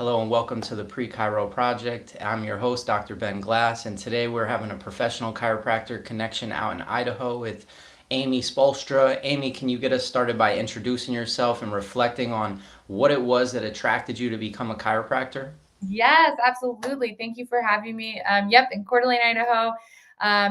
Hello and welcome to the Pre-Chiro Project. I'm your host, Dr. Ben Glass, and today we're having a professional chiropractor connection out in Idaho with Amy Spoelstra. Amy, can you get us started by introducing yourself and reflecting on what it was that attracted you to become a chiropractor? Yes, absolutely. Thank you for having me. Yep, in Coeur d'Alene, Idaho.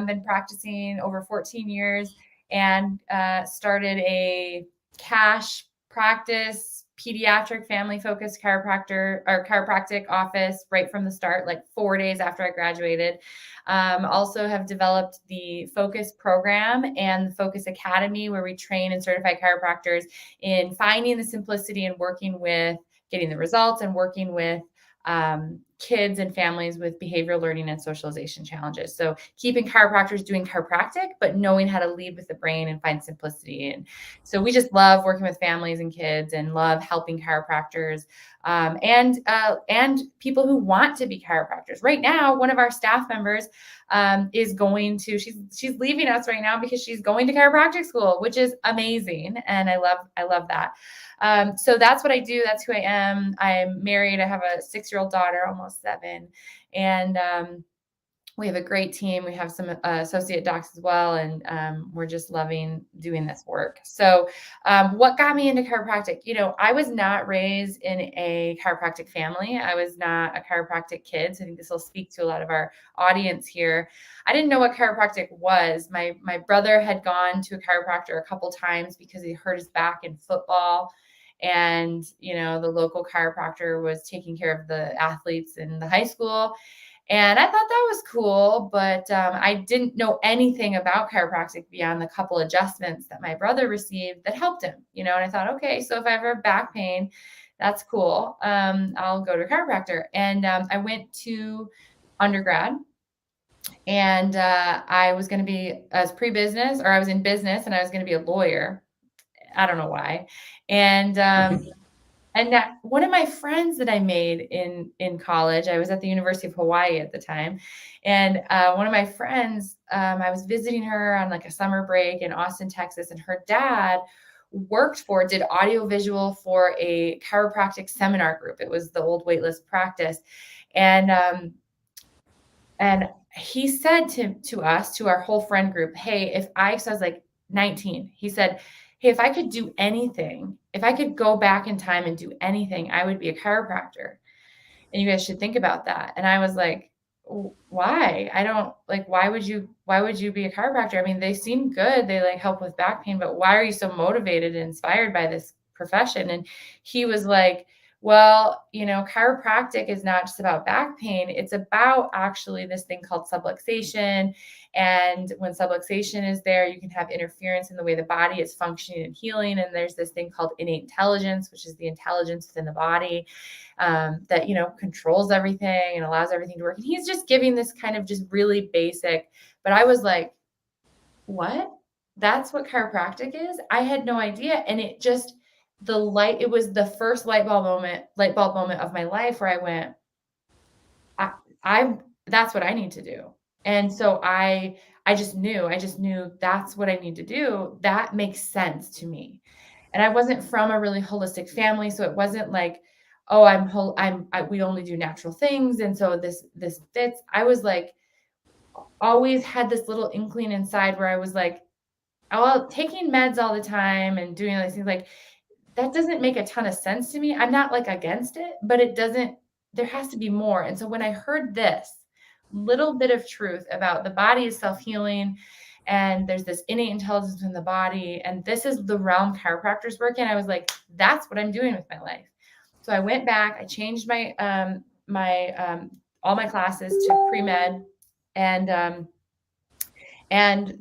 Been practicing over 14 years and started a cash practice, pediatric family focused chiropractor or chiropractic office right from the start, like 4 days after I graduated. Also have developed the Focus program and the Focus Academy, where we train and certify chiropractors in finding the simplicity and working with getting the results and working with kids and families with behavioral learning and socialization challenges. So keeping chiropractors doing chiropractic, but knowing how to lead with the brain and find simplicity. And so we just love working with families and kids and love helping chiropractors and people who want to be chiropractors. Right now, one of our staff members is going to she's leaving us right now because she's going to chiropractic school, which is amazing, and I love that. So that's what I do. That's who I am. I'm married. I have a 6-year-old daughter, almost 7. And we have a great team. We have some associate docs as well. And we're just loving doing this work. So what got me into chiropractic? I was not raised in a chiropractic family. I was not a chiropractic kid. So I think this will speak to a lot of our audience here. I didn't know what chiropractic was. My brother had gone to a chiropractor a couple times because he hurt his back in football. And, the local chiropractor was taking care of the athletes in the high school. And I thought that was cool, but I didn't know anything about chiropractic beyond the couple adjustments that my brother received that helped him, and I thought, okay, so if I ever have back pain, that's cool. I'll go to a chiropractor. And I went to undergrad, and I was going to be as pre-business, or I was in business, and I was going to be a lawyer. I don't know why. And and that one of my friends that I made in college, I was at the University of Hawaii at the time, and one of my friends, I was visiting her on like a summer break in Austin, Texas, and her dad did audiovisual for a chiropractic seminar group. It was the old waitlist practice, and and he said to us, to our whole friend group, hey, so I was like 19. He said, hey, if I could do anything, if I could go back in time and do anything, I would be a chiropractor. And you guys should think about that. And I was like, why? I don't like, why would you be a chiropractor? I mean, they seem good. They like help with back pain, but why are you so motivated and inspired by this profession? And he was like, well, chiropractic is not just about back pain. It's about actually this thing called subluxation. And when subluxation is there, you can have interference in the way the body is functioning and healing. And there's this thing called innate intelligence, which is the intelligence within the body that, controls everything and allows everything to work. And he's just giving this kind of just really basic, but I was like, what? That's what chiropractic is? I had no idea. And it was the first light bulb moment of my life where I went, that's what I need to do. And so I just knew that's what I need to do. That makes sense to me. And I wasn't from a really holistic family. So it wasn't like, oh, we only do natural things. And so this fits. I was like, always had this little inkling inside where I was like, oh, taking meds all the time and doing all these things, like, that doesn't make a ton of sense to me. I'm not like against it, but there has to be more. And so when I heard this little bit of truth about the body is self-healing and there's this innate intelligence in the body, and this is the realm chiropractors work in, I was like, that's what I'm doing with my life. So I went back, I changed my all my classes to pre-med, and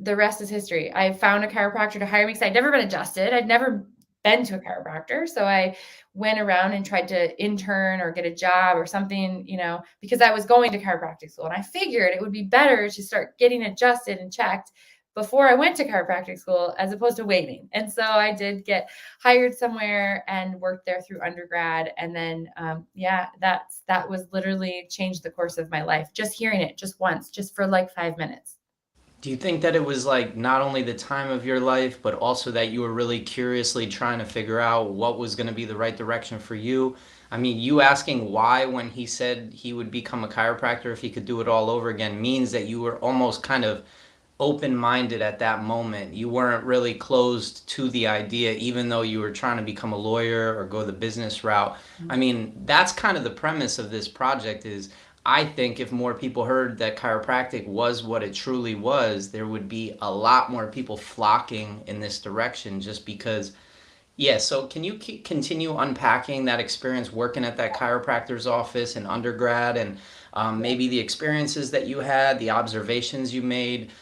the rest is history. I found a chiropractor to hire me because I'd never been adjusted. I'd never been to a chiropractor. So I went around and tried to intern or get a job or something, because I was going to chiropractic school. And I figured it would be better to start getting adjusted and checked before I went to chiropractic school as opposed to waiting. And so I did get hired somewhere and worked there through undergrad. And then, that was literally changed the course of my life. Just hearing it just once, just for like 5 minutes. Do you think that it was like not only the time of your life, but also that you were really curiously trying to figure out what was going to be the right direction for you? I mean, you asking why when he said he would become a chiropractor if he could do it all over again means that you were almost kind of open-minded at that moment. You weren't really closed to the idea, even though you were trying to become a lawyer or go the business route. I mean, that's kind of the premise of this project is I think if more people heard that chiropractic was what it truly was, there would be a lot more people flocking in this direction just because. Yeah, so can you continue unpacking that experience working at that chiropractor's office in undergrad and maybe the experiences that you had, the observations you made,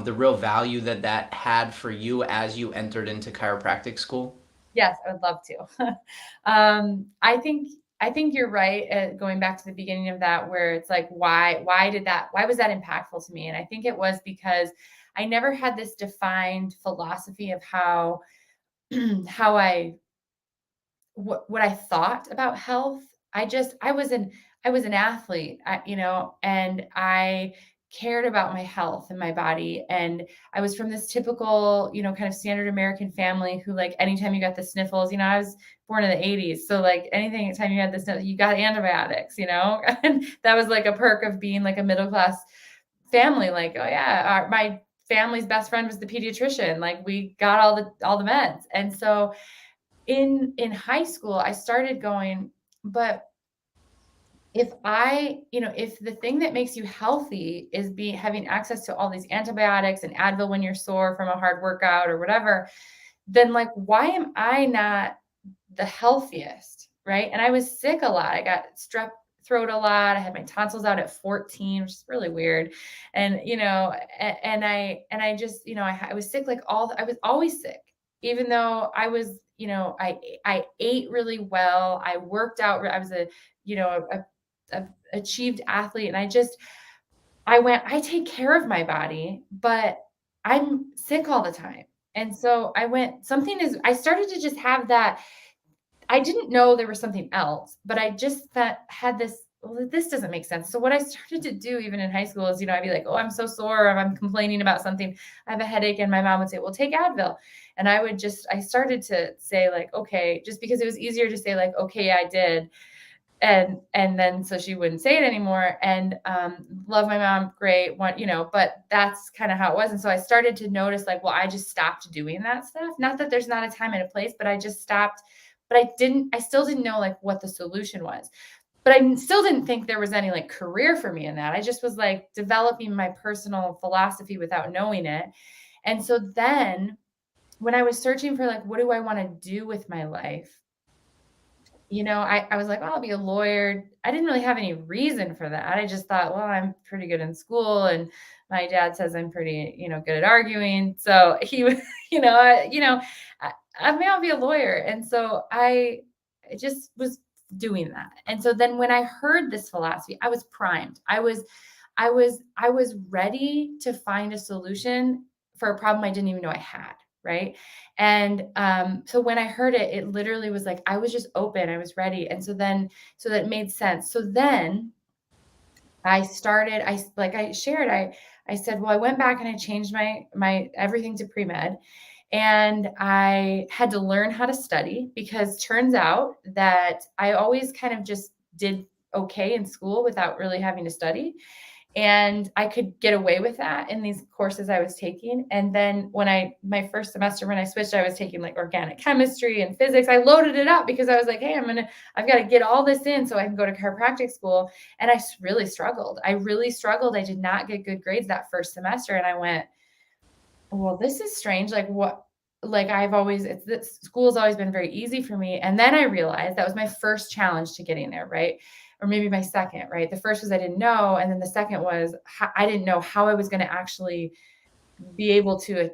the real value that that had for you as you entered into chiropractic school? Yes, I would love to. I think you're right. Going back to the beginning of that, where it's like, why was that impactful to me? And I think it was because I never had this defined philosophy of how how I what I thought about health. I was an athlete, and I cared about my health and my body. And I was from this typical, kind of standard American family who, like, anytime you got the sniffles, I was born in the 80s. So like anytime you had the sniffles, you got antibiotics. And that was like a perk of being like a middle class family. Like, oh yeah, my family's best friend was the pediatrician. Like we got all the meds. And so in high school, I started going, but if the thing that makes you healthy is having access to all these antibiotics and Advil when you're sore from a hard workout or whatever, then like, why am I not the healthiest? Right. And I was sick a lot. I got strep throat a lot. I had my tonsils out at 14, which is really weird. And, and I just, I was sick I was always sick, even though I was, I ate really well. I worked out. I was a achieved athlete. And I take care of my body, but I'm sick all the time. And so I started to just have that. I didn't know there was something else, but I just had this, well, this doesn't make sense. So what I started to do even in high school is, I'd be like, oh, I'm so sore, or I'm complaining about something. I have a headache. And my mom would say, well, take Advil. And I started to say like, okay, just because it was easier to say like, okay, I did. And then so she wouldn't say it anymore. And love my mom, great one, but that's kind of how it was. And so I started to notice like, well, I just stopped doing that stuff. Not that there's not a time and a place, but I just stopped. But I still didn't know like what the solution was. But I still didn't think there was any like career for me in that. I just was like developing my personal philosophy without knowing it. And so then when I was searching for like, what do I want to do with my life? I was like, oh, I'll be a lawyer. I didn't really have any reason for that. I just thought, well, I'm pretty good in school, and my dad says I'm pretty, good at arguing. So he was, I mean, I'll be a lawyer. And so I just was doing that. And so then when I heard this philosophy, I was primed. I was ready to find a solution for a problem I didn't even know I had. Right. And so when I heard it, it literally was like I was just open, I was ready. And so that made sense. So then I shared, I said, well, I went back and I changed my everything to pre-med. And I had to learn how to study because turns out that I always kind of just did okay in school without really having to study. And I could get away with that in these courses I was taking. And then my first semester, when I switched, I was taking like organic chemistry and physics. I loaded it up because I was like, hey, I've got to get all this in so I can go to chiropractic school. And I really struggled. I did not get good grades that first semester. And I went, well, this is strange. Like what? Like school's always been very easy for me. And then I realized that was my first challenge to getting there, right? Or maybe my second, right? The first was I didn't know. And then the second was I didn't know how I was going to actually be able to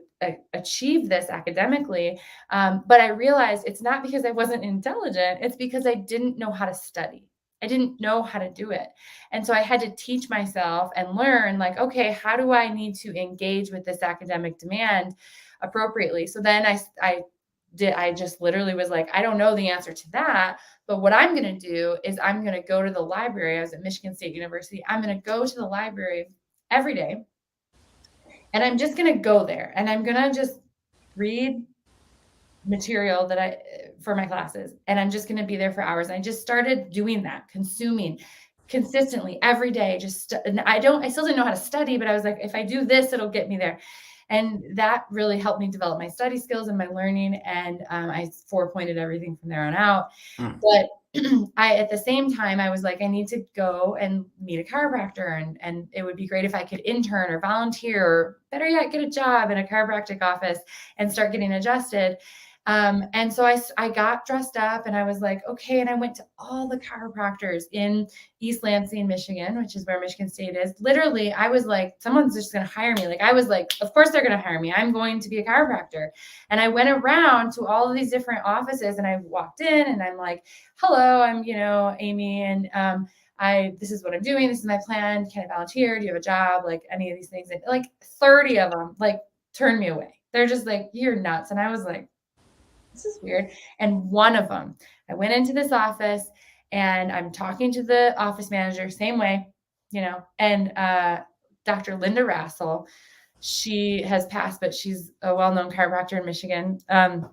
achieve this academically. But I realized it's not because I wasn't intelligent. It's because I didn't know how to study. I didn't know how to do it. And so I had to teach myself and learn like, okay, how do I need to engage with this academic demand appropriately? So then I just literally was like, I don't know the answer to that, but what I'm going to do is I'm going to go to the library. I was at Michigan State University. I'm going to go to the library every day And I'm just going to go there and I'm going to just read material that for my classes, and I'm just going to be there for hours. And I just started doing that, consuming consistently every day. And I still didn't know how to study, but I was like, if I do this, it'll get me there. And that really helped me develop my study skills and my learning. And I 4-pointed everything from there on out. Mm. But at the same time, I was like, I need to go and meet a chiropractor, and it would be great if I could intern or volunteer, or better yet, get a job in a chiropractic office and start getting adjusted. And so I got dressed up and I was like, okay. And I went to all the chiropractors in East Lansing, Michigan, which is where Michigan State is. Literally, I was like, someone's just going to hire me. Like, I was like, of course they're going to hire me. I'm going to be a chiropractor. And I went around to all of these different offices and I walked in and I'm like, hello, I'm, Amy. And, this is what I'm doing. This is my plan. Can I volunteer? Do you have a job? Like any of these things. And like 30 of them, like, turned me away. They're just like, you're nuts. And I was like, this is weird. And one of them, I went into this office and I'm talking to the office manager, same way, and Dr. Linda Rassel, she has passed, but she's a well-known chiropractor in Michigan, and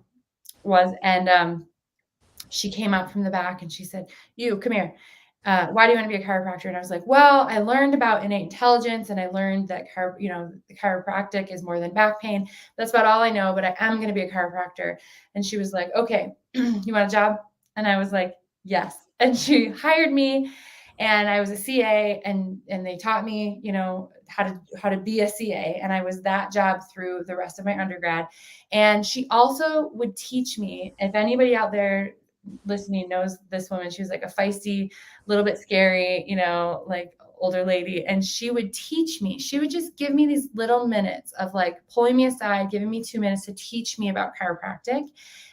she came out from the back and she said, you come here. Why do you want to be a chiropractor? And I was like, well, I learned about innate intelligence and I learned that, the chiropractic is more than back pain. That's about all I know, but I am going to be a chiropractor. And she was like, okay, you want a job? And I was like, yes. And she hired me and I was a CA and they taught me, how to be a CA. And I was that job through the rest of my undergrad. And she also would teach me, if anybody out there listening knows this woman, she was like a feisty, little bit scary, like older lady. And she would teach me, she would just give me these little minutes of like pulling me aside, giving me 2 minutes to teach me about chiropractic.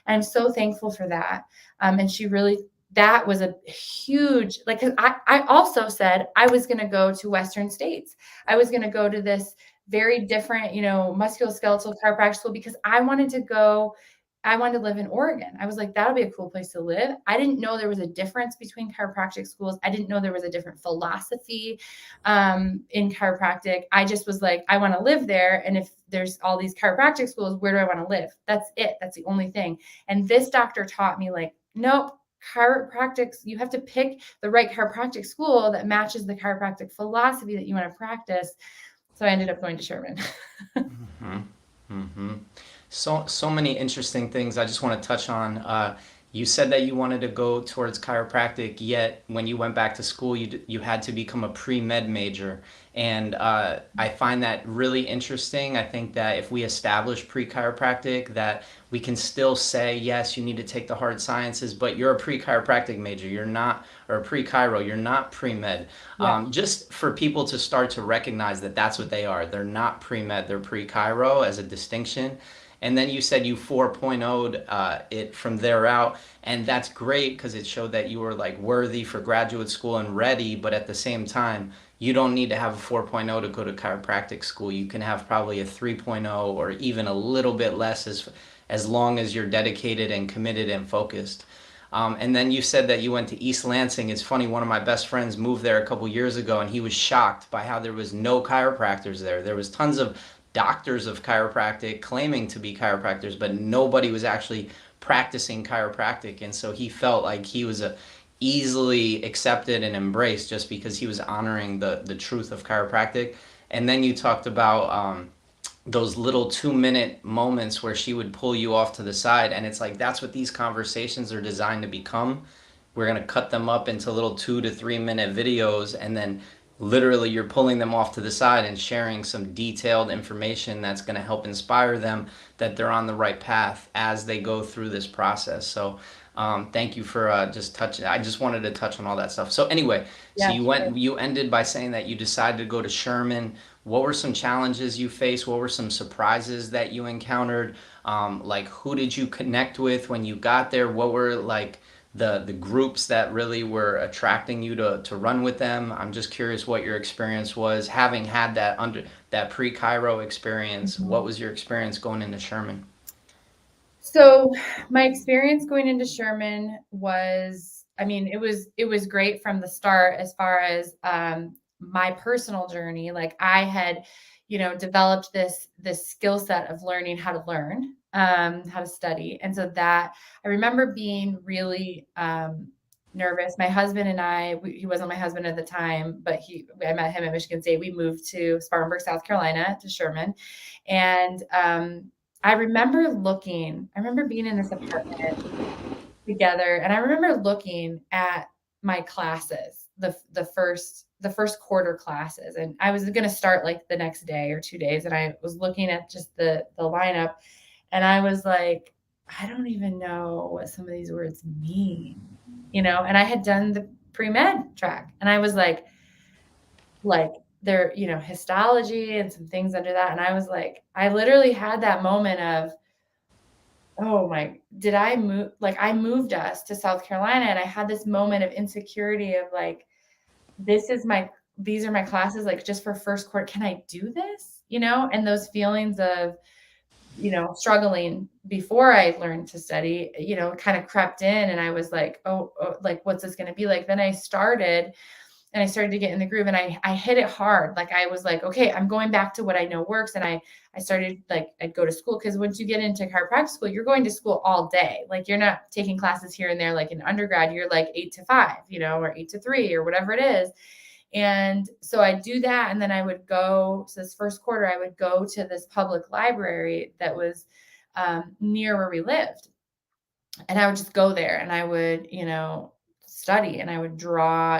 And I'm so thankful for that. And she really, that was a huge, like, cause I also said I was going to go to Western States. I was going to go to this very different, musculoskeletal chiropractic school because I wanted to live in Oregon. I was like, that'll be a cool place to live. I didn't know there was a difference between chiropractic schools. I didn't know there was a different philosophy in chiropractic. I just was like, I want to live there. And if there's all these chiropractic schools, where do I want to live? That's it. That's the only thing. And this doctor taught me like, nope, chiropractics, you have to pick the right chiropractic school that matches the chiropractic philosophy that you want to practice. So I ended up going to Sherman. Mm-hmm. Mm-hmm. So many interesting things I just want to touch on. You said that you wanted to go towards chiropractic, yet when you went back to school, you had to become a pre-med major. And I find that really interesting. I think that if we establish pre-chiropractic, that we can still say, yes, you need to take the hard sciences, but you're a pre-chiropractic major. You're not, or a pre-chiro, you're not pre-med. Yeah. Just for people to start to recognize that that's what they are. They're not pre-med, they're pre-chiro as a distinction. And then you said you 4.0'd it from there out, and that's great because it showed that you were like worthy for graduate school and ready, but at the same time, you don't need to have a 4.0 to go to chiropractic school. You can have probably a 3.0 or even a little bit less as long as you're dedicated and committed and focused. And then you said that you went to East Lansing. It's funny, one of my best friends moved there a couple years ago, and he was shocked by how there was no chiropractors there. There was tons of doctors of chiropractic claiming to be chiropractors, but nobody was actually practicing chiropractic. And so he felt like he was easily accepted and embraced just because he was honoring the truth of chiropractic. And then you talked about those little 2-minute moments where she would pull you off to the side. And it's like, that's what these conversations are designed to become. We're going to cut them up into little 2 to 3 minute videos, and then literally you're pulling them off to the side and sharing some detailed information that's going to help inspire them that they're on the right path as they go through this process. So thank you for just touching. I just wanted to touch on all that stuff. So anyway, so Yeah. you ended by saying that you decided to go to Sherman. What were some challenges you faced? What were some surprises that you encountered? Like, who did you connect with when you got there? What were like the groups that really were attracting you to run with them? I'm just curious what your experience was, having had that pre-chiro experience. What Mhm. was your experience going into Sherman? So my experience going into Sherman was, I mean, it was great from the start as far as my personal journey. Like I had, developed this skill set of learning how to learn, how to study. And so that I remember being really nervous. My husband and he wasn't my husband at the time, but I met him at Michigan State. We moved to Spartanburg, South Carolina, to Sherman. And I remember being in this apartment together, and I remember looking at my classes, the first quarter classes, and I was going to start like the next day or 2 days, and I was looking at just the lineup, and I was like, I don't even know what some of these words mean, and I had done the pre-med track, and I was like there, histology and some things under that, and I was like, I literally had that moment of, oh my, did I move? Like, I moved us to South Carolina, and I had this moment of insecurity of like, these are my classes, like, just for first quarter. Can I do this? And those feelings of, struggling before I learned to study, kind of crept in, and I was like, oh, like, what's this going to be like? Then I started to get in the groove, and I hit it hard. Like, I was like, okay, I'm going back to what I know works. And I started, like, I'd go to school, because once you get into chiropractic school, you're going to school all day. Like, you're not taking classes here and there, like in undergrad, you're like 8 to 5, or 8 to 3 or whatever it is. And so I do that. And then I would go, so this first quarter, I would go to this public library that was near where we lived. And I would just go there, and I would, study, and I would draw,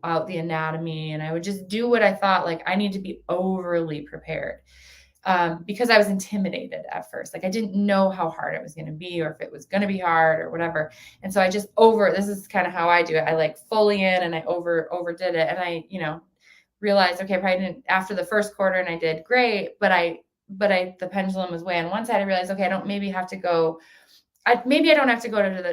out the anatomy, and I would just do what I thought, like, I need to be overly prepared, because I was intimidated at first. Like, I didn't know how hard it was going to be, or if it was going to be hard or whatever. And so I just this is kind of how I do it. I like fully in, and I overdid it. And I, realized, okay, I probably didn't after the first quarter, and I did great, but the pendulum was way on one side. I realized, okay, I don't have to go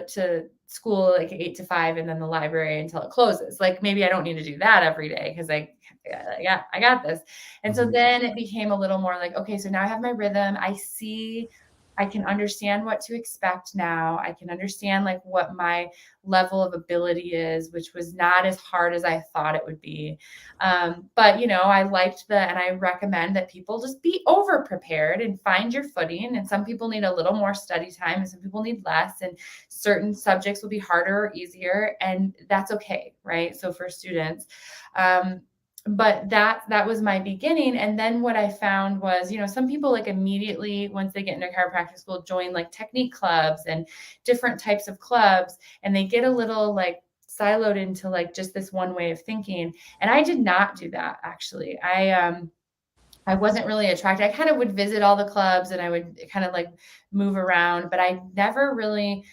to school like 8 to 5 and then the library until it closes. Like, maybe I don't need to do that every day, because I got this. And so then it became a little more like, okay, so now I have my rhythm. I can understand what to expect now. I can understand, like, what my level of ability is, which was not as hard as I thought it would be. But, I liked and I recommend that people just be over prepared and find your footing. And some people need a little more study time, and some people need less. And certain subjects will be harder or easier, and that's okay. Right. So for students, but that was my beginning. And then what I found was, some people, like, immediately once they get into chiropractic school, join like technique clubs and different types of clubs, and they get a little like siloed into like just this one way of thinking. And I did not do that. Actually, I wasn't really attracted. I kind of would visit all the clubs, and I would kind of like move around, but I never really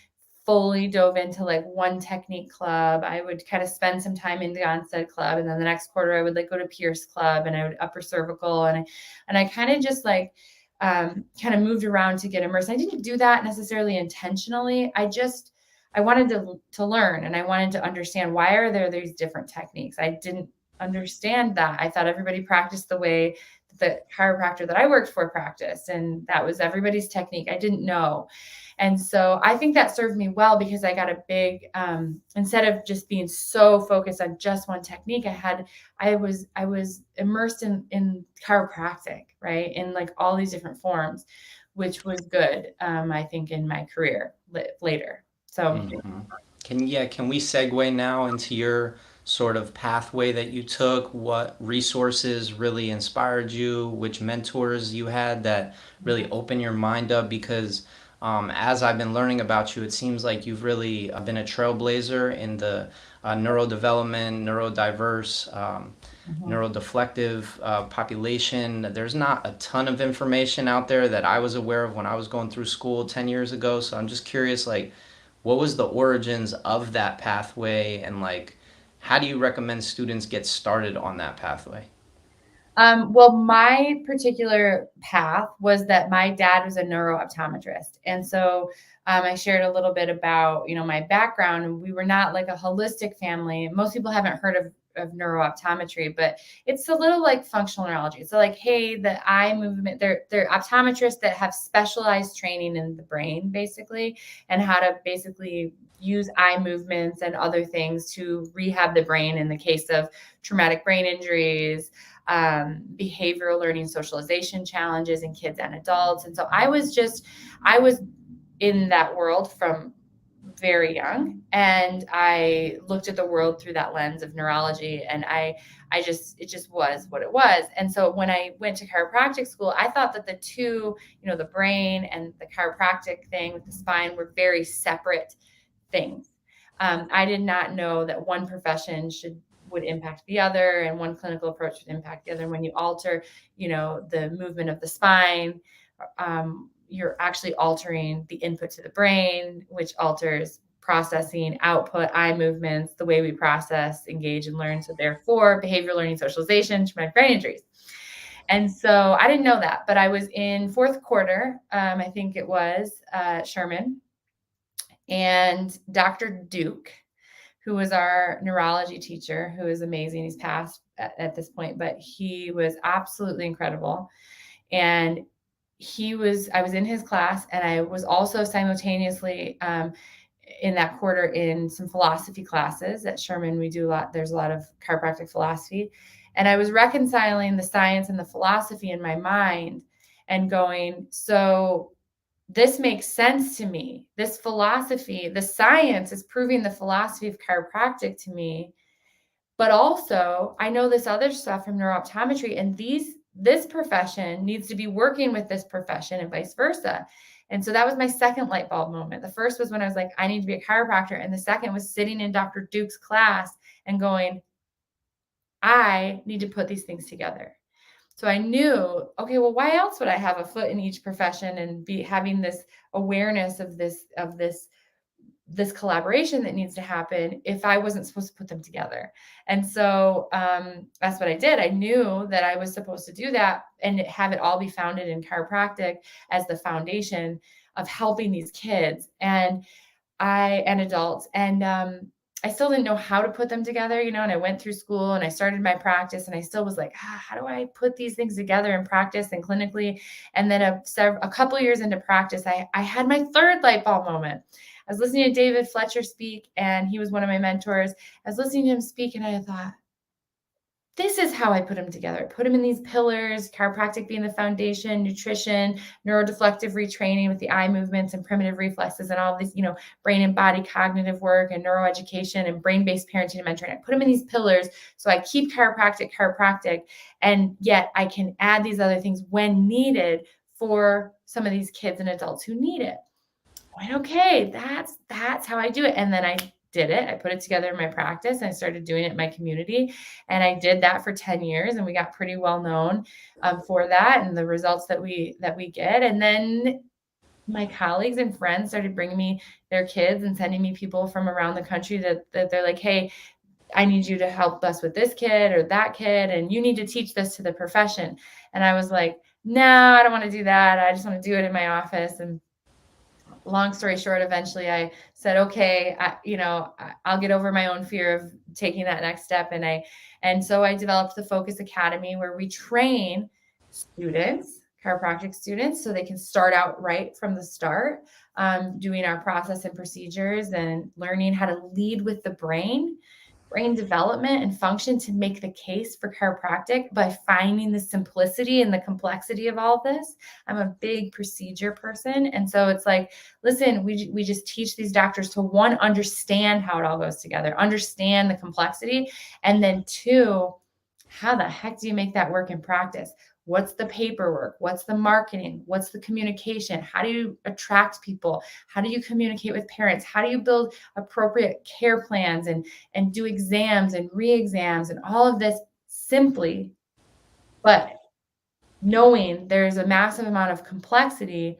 fully dove into like one technique club. I would kind of spend some time in the Onstead club, and then the next quarter I would like go to Pierce club, and I would upper cervical, and I kind of just like kind of moved around to get immersed. I didn't do that necessarily intentionally. I wanted to learn, and I wanted to understand, why are there these different techniques? I didn't understand that. I thought everybody practiced the way the chiropractor that I worked for practiced, and that was everybody's technique. I didn't know. And so I think that served me well, because I got a big, instead of just being so focused on just one technique, I was immersed in chiropractic, right? In like all these different forms, which was good, I think, in my career later. So Can we segue now into your sort of pathway that you took? What resources really inspired you? Which mentors you had that really opened your mind up? Because as I've been learning about you, it seems like you've really been a trailblazer in the neurodevelopment, neurodiverse, neurodeflective population. There's not a ton of information out there that I was aware of when I was going through school 10 years ago. So I'm just curious, like, what was the origins of that pathway, and like, how do you recommend students get started on that pathway? Well, my particular path was that my dad was a neurooptometrist. And so I shared a little bit about, my background. We were not like a holistic family. Most people haven't heard of neurooptometry, but it's a little like functional neurology. So like, hey, the eye movement, they're optometrists that have specialized training in the brain, basically, and how to basically use eye movements and other things to rehab the brain in the case of traumatic brain injuries, behavioral learning, socialization challenges in kids and adults. And so I was in that world from very young, and I looked at the world through that lens of neurology, and it just was what it was. And so when I went to chiropractic school, I thought that the two, the brain and the chiropractic thing with the spine were very separate things. I did not know that one profession would impact the other, and one clinical approach would impact the other. When you alter, the movement of the spine, you're actually altering the input to the brain, which alters processing, output, eye movements, the way we process, engage, and learn. So therefore, behavioral learning, socialization, traumatic brain injuries. And so I didn't know that, but I was in fourth quarter, I think it was, Sherman, and Dr. Duke, who was our neurology teacher, who is amazing. He's passed at this point, but he was absolutely incredible. And I was in his class, and I was also simultaneously in that quarter in some philosophy classes at Sherman. There's a lot of chiropractic philosophy. And I was reconciling the science and the philosophy in my mind and going, so this makes sense to me. This philosophy, the science is proving the philosophy of chiropractic to me. But also, I know this other stuff from neurooptometry, and this profession needs to be working with this profession and vice versa. And so that was my second light bulb moment. The first was when I was like, I need to be a chiropractor. And the second was sitting in Dr. Duke's class and going, I need to put these things together. So I knew, okay, well, why else would I have a foot in each profession and be having this awareness of this collaboration that needs to happen if I wasn't supposed to put them together? And so that's what I did. I knew that I was supposed to do that and have it all be founded in chiropractic as the foundation of helping these kids and adults. And I still didn't know how to put them together, and I went through school and I started my practice, and I still was like, how do I put these things together in practice and clinically? And then a couple of years into practice, I had my third light bulb moment. I was listening to David Fletcher speak, and he was one of my mentors. I was listening to him speak, and I thought, this is how I put them together. I put them in these pillars, chiropractic being the foundation, nutrition, neurodeflective retraining with the eye movements and primitive reflexes and all of these, brain and body cognitive work and neuroeducation and brain-based parenting and mentoring. I put them in these pillars so I keep chiropractic, and yet I can add these other things when needed for some of these kids and adults who need it. I went, okay, that's how I do it. And then I did it. I put it together in my practice, and I started doing it in my community. And I did that for 10 years, and we got pretty well known for that and the results that we get. And then my colleagues and friends started bringing me their kids and sending me people from around the country that they're like, hey, I need you to help us with this kid or that kid, and you need to teach this to the profession. And I was like, no, I don't want to do that. I just want to do it in my office. And long story short, eventually I said, okay, I'll get over my own fear of taking that next step. And so I developed the Focus Academy, where we train students, chiropractic students, so they can start out right from the start, doing our process and procedures and learning how to lead with the brain development and function to make the case for chiropractic by finding the simplicity and the complexity of all of this. I'm a big procedure person. And so it's like, listen, we just teach these doctors to, one, understand how it all goes together, understand the complexity. And then two, how the heck do you make that work in practice? What's the paperwork? What's the marketing? What's the communication? How do you attract people? How do you communicate with parents? How do you build appropriate care plans and do exams and re-exams and all of this simply, but knowing there's a massive amount of complexity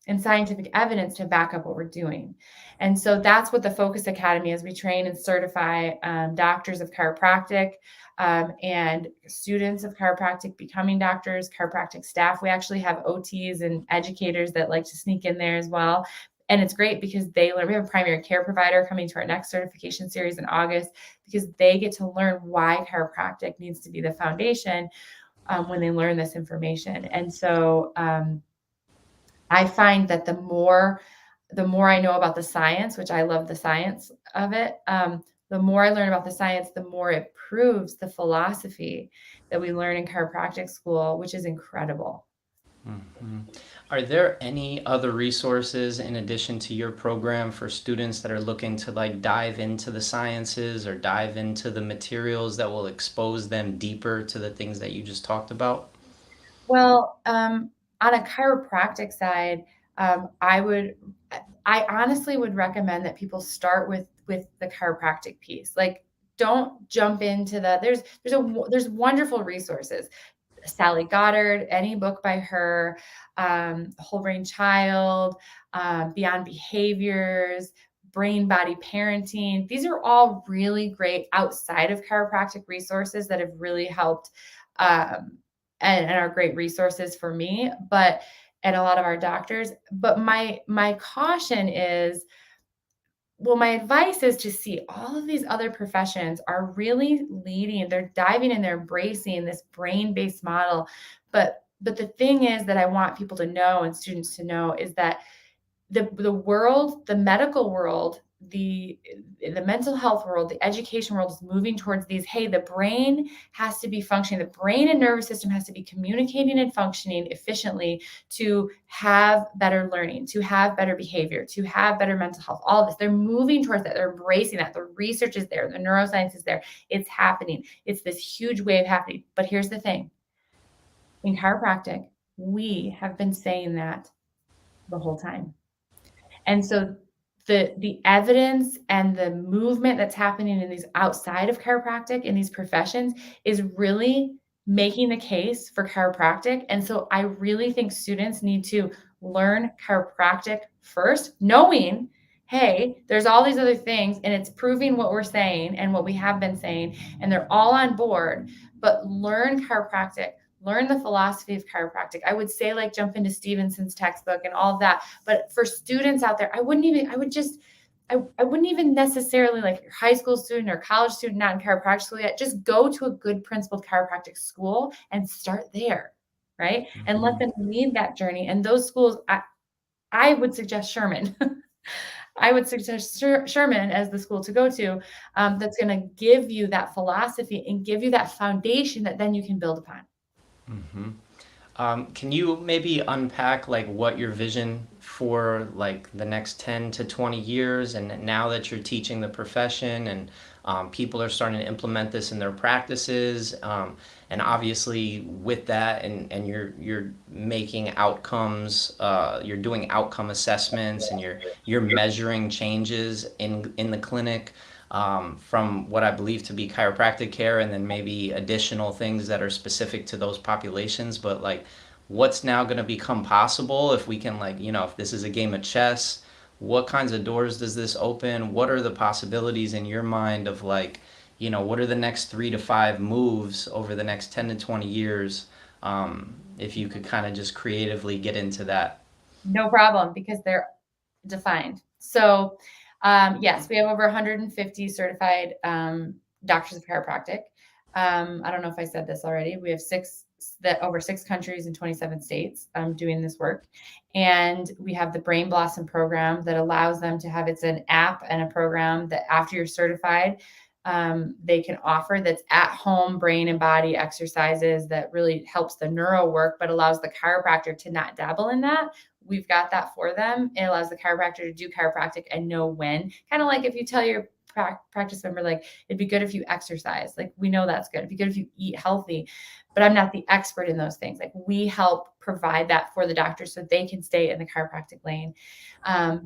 and scientific evidence to back up what we're doing. And so that's what the Focus Academy is. We train and certify doctors of chiropractic and students of chiropractic becoming doctors, chiropractic staff. We actually have OTs and educators that like to sneak in there as well. And it's great because they learn. We have a primary care provider coming to our next certification series in August, because they get to learn why chiropractic needs to be the foundation when they learn this information. And so I find that the more the more I know about the science, which I love the science of it, the more I learn about the science, the more it proves the philosophy that we learn in chiropractic school, which is incredible. Mhm. Are there any other resources in addition to your program for students that are looking to like dive into the sciences or dive into the materials that will expose them deeper to the things that you just talked about? Well, on a chiropractic side, I honestly would recommend that people start with the chiropractic piece. Like, don't jump into there's wonderful resources. Sally Goddard, any book by her, Whole Brain Child, Beyond Behaviors, Brain Body Parenting. These are all really great outside of chiropractic resources that have really helped, um, and are great resources for me, but and a lot of our doctors. But my caution is, well, my advice is to see all of these other professions are really leading, they're diving and they're embracing this brain-based model. But the thing is that I want people to know and students to know is that the world, the medical world, the mental health world, the education world is moving towards these. Hey, the brain has to be functioning. The brain and nervous system has to be communicating and functioning efficiently to have better learning, to have better behavior, to have better mental health. All of this, they're moving towards that. They're embracing that. The research is there. The neuroscience is there. It's happening. It's this huge wave happening. But here's the thing: in chiropractic, we have been saying that the whole time. And so the evidence and the movement that's happening in these outside of chiropractic in these professions is really making the case for chiropractic. And so I really think students need to learn chiropractic first, knowing, hey, there's all these other things and it's proving what we're saying and what we have been saying, and they're all on board, but learn chiropractic. Learn the philosophy of chiropractic. I would say, like, jump into Stevenson's textbook and all of that. But for students out there, I wouldn't even necessarily, like, your high school student or college student not in chiropractic school yet, just go to a good principled chiropractic school and start there, right? And let Mhm. them lead that journey. And those schools, I would suggest Sherman. I would suggest Sherman as the school to go to, that's going to give you that philosophy and give you that foundation that then you can build upon. Mhm. Can you maybe unpack like what your vision for like the next 10 to 20 years and now that you're teaching the profession and people are starting to implement this in their practices, and obviously with that and you're making outcomes, you're doing outcome assessments and you're measuring changes in the clinic, from what I believe to be chiropractic care, and then maybe additional things that are specific to those populations. But like, what's now going to become possible if we can, like, if this is a game of chess, what kinds of doors does this open? What are the possibilities in your mind of like, what are the next 3 to 5 moves over the next 10 to 20 years? If you could kind of just creatively get into that. No problem, because they're defined. So, yes, we have over 150 certified doctors of chiropractic. I don't know if I said this already. We have over 6 countries in 27 states doing this work. And we have the Brain Blossom program that allows them to have, it's an app and a program that after you're certified, they can offer, that's at home brain and body exercises that really helps the neuro work, but allows the chiropractor to not dabble in that. We've got that for them. It allows the chiropractor to do chiropractic and know when. Kind of like if you tell your practice member, like, it'd be good if you exercise. Like, we know that's good. It'd be good if you eat healthy, but I'm not the expert in those things. Like, we help provide that for the doctor so they can stay in the chiropractic lane,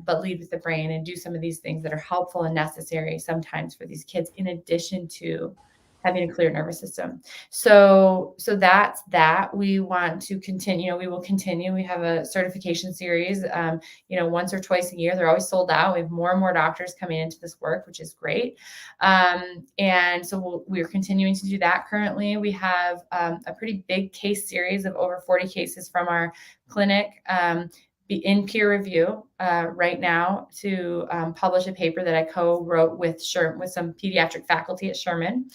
but lead with the brain and do some of these things that are helpful and necessary sometimes for these kids, in addition to having a clear nervous system. So that's that. We want to continue. We will continue. We have a certification series, once or twice a year. They're always sold out. We have more and more doctors coming into this work, which is great. And so we're continuing to do that. Currently, we have a pretty big case series of over 40 cases from our clinic, in peer review. right now to publish a paper that I co-wrote with some pediatric faculty at Sherman,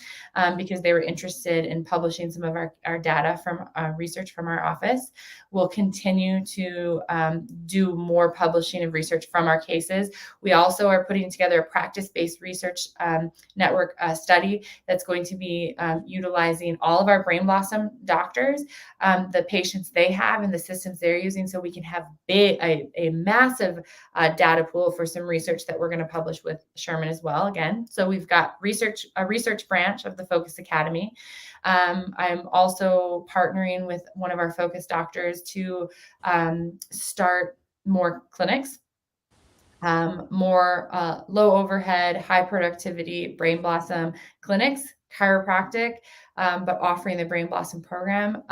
because they were interested in publishing some of our data from research from our office. We'll continue to do more publishing of research from our cases. We also are putting together a practice-based research network study that's going to be utilizing all of our Brain Blossom doctors, the patients they have and the systems they're using, so we can have a massive data pool for some research that we're going to publish with Sherman as well. Again, so we've got a research branch of the Focus Academy. I'm also partnering with one of our Focus doctors to start more clinics, more low overhead, high productivity Brain Blossom clinics, chiropractic, but offering the Brain Blossom program.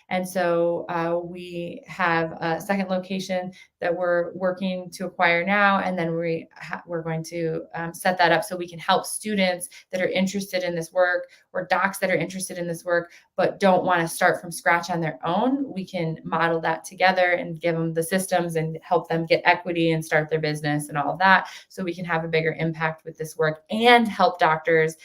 And so we have a second location that we're working to acquire now, and then we're going to set that up so we can help students that are interested in this work, or docs that are interested in this work but don't want to start from scratch on their own. We can model that together and give them the systems and help them get equity and start their business and all of that, so we can have a bigger impact with this work and help doctors,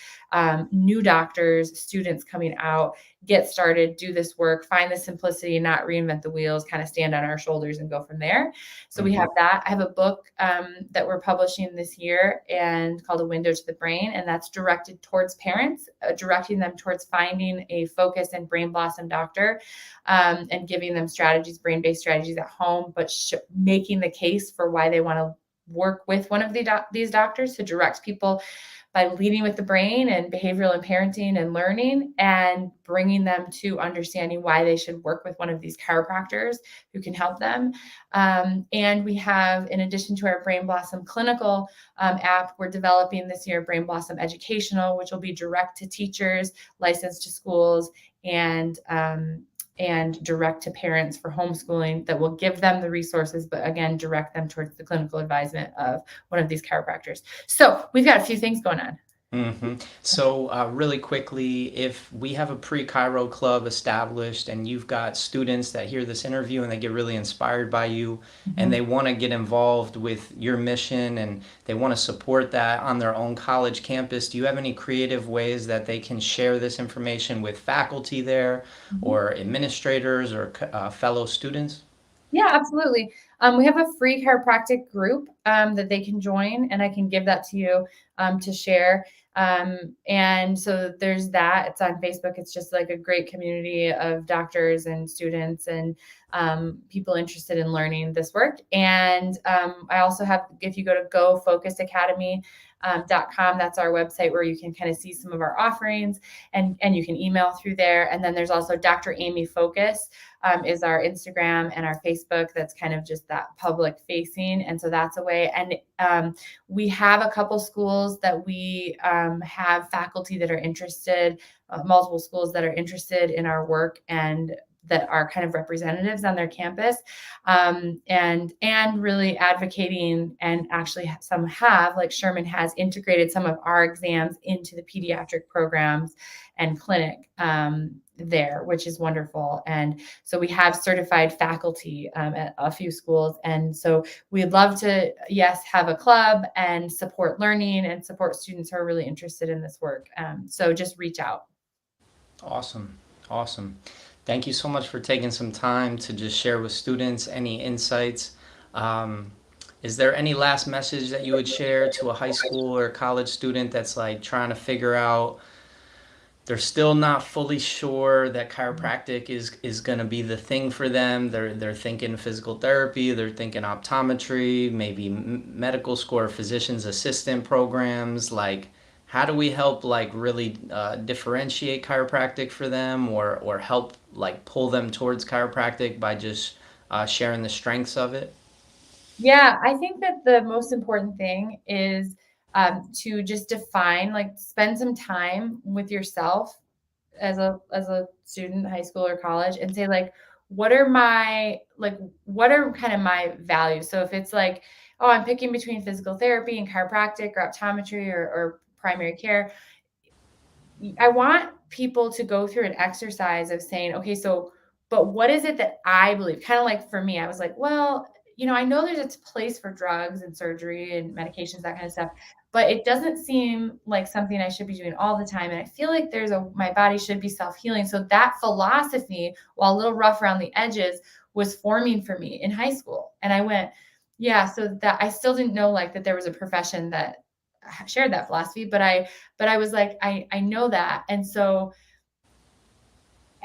new doctors, students coming out, get started, do this work, find the simplicity, not reinvent the wheels, kind of stand on our shoulders and go from there. So we have that. I have a book that we're publishing this year and called A Window to the Brain, and that's directed towards parents, directing them towards finding a focus and Brain Blossom doctor, and giving them strategies, brain-based strategies at home, but making the case for why they want to work with one of these doctors to direct people by leading with the brain and behavioral and parenting and learning, and bringing them to understanding why they should work with one of these chiropractors who can help them. And we have, in addition to our Brain Blossom clinical app, we're developing this year Brain Blossom educational, which will be direct to teachers, licensed to schools, and direct to parents for homeschooling, that will give them the resources, but again, direct them towards the clinical advisement of one of these chiropractors. So we've got a few things going on. So really quickly, if we have a pre-Chiro club established and you've got students that hear this interview and they get really inspired by you, and they want to get involved with your mission and they want to support that on their own college campus, do you have any creative ways that they can share this information with faculty there, or administrators, or fellow students? Yeah, absolutely. We have a free chiropractic group that they can join, and I can give that to you to share. And so there's that. It's on Facebook. It's just like a great community of doctors and students and people interested in learning this work. And I also have, if you go to gofocusacademy.com, that's our website where you can kind of see some of our offerings, and you can email through there. And then there's also Dr. Amy Focus is our Instagram and our Facebook. That's kind of just that public facing. And so that's a way. And we have a couple schools that we have faculty that are interested, multiple schools that are interested in our work and that are kind of representatives on their campus, and really advocating, and actually some have, like Sherman has integrated some of our exams into the pediatric programs and clinic there, which is wonderful. And so we have certified faculty at a few schools. And so we'd love to, yes, have a club and support learning and support students who are really interested in this work. So just reach out. Awesome. Thank you so much for taking some time to just share with students any insights. Is there any last message that you would share to a high school or college student that's like trying to figure out, they're still not fully sure that chiropractic is going to be the thing for them? They're thinking physical therapy, they're thinking optometry, maybe medical school or physician's assistant programs. Like, how do we help like really differentiate chiropractic for them, or help like pull them towards chiropractic by just sharing the strengths of it? Yeah, I think that the most important thing is to just define, like, spend some time with yourself as a student, high school or college, and say, like, what are kind of my values? So if it's like, oh, I'm picking between physical therapy and chiropractic or optometry or primary care, I want people to go through an exercise of saying, okay, so, but what is it that I believe? Kind of like for me, I was like, well, I know there's a place for drugs and surgery and medications, that kind of stuff, but it doesn't seem like something I should be doing all the time. And I feel like my body should be self-healing. So that philosophy, while a little rough around the edges, was forming for me in high school. And I went, yeah, so that I still didn't know like that there was a profession that shared that philosophy, but I was like, I know that. And so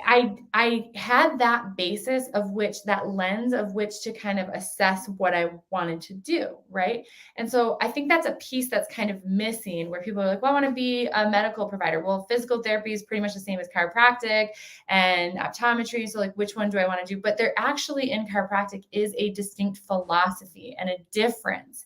I had that basis of which, that lens of which to kind of assess what I wanted to do, right? And so I think that's a piece that's kind of missing, where people are like, well, I want to be a medical provider. Well, physical therapy is pretty much the same as chiropractic and optometry. So like, which one do I want to do? But there actually in chiropractic is a distinct philosophy and a difference.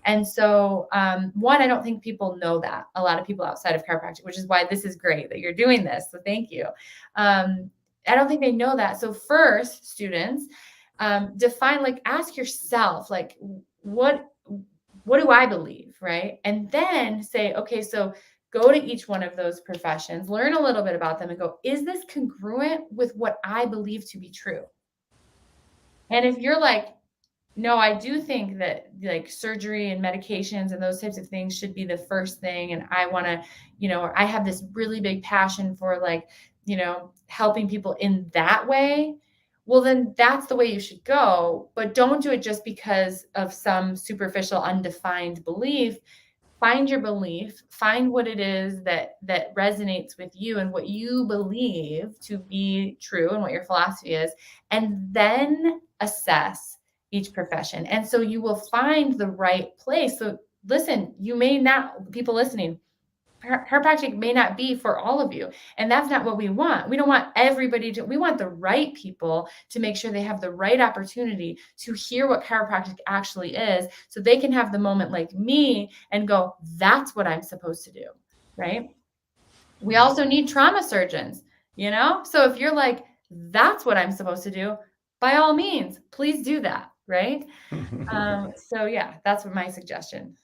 And so, one, I don't think people know that, a lot of people outside of chiropractic, which is why this is great that you're doing this. So thank you. I don't think they know that. So first, students, define, like, ask yourself, like, what do I believe, right? And then say, okay, so go to each one of those professions, learn a little bit about them, and go, is this congruent with what I believe to be true? And if you're like, no, I do think that like surgery and medications and those types of things should be the first thing. And I want to, or I have this really big passion for like, helping people in that way. Well, then that's the way you should go. But don't do it just because of some superficial, undefined belief. Find your belief, find what it is that resonates with you and what you believe to be true and what your philosophy is, and then assess each profession. And so you will find the right place. So listen, you may not, people listening, chiropractic may not be for all of you. And that's not what we want. We don't want everybody we want the right people to make sure they have the right opportunity to hear what chiropractic actually is, so they can have the moment like me and go, that's what I'm supposed to do. Right. We also need trauma surgeons, So if you're like, that's what I'm supposed to do, by all means, please do that. Right. So yeah, that's what my suggestion.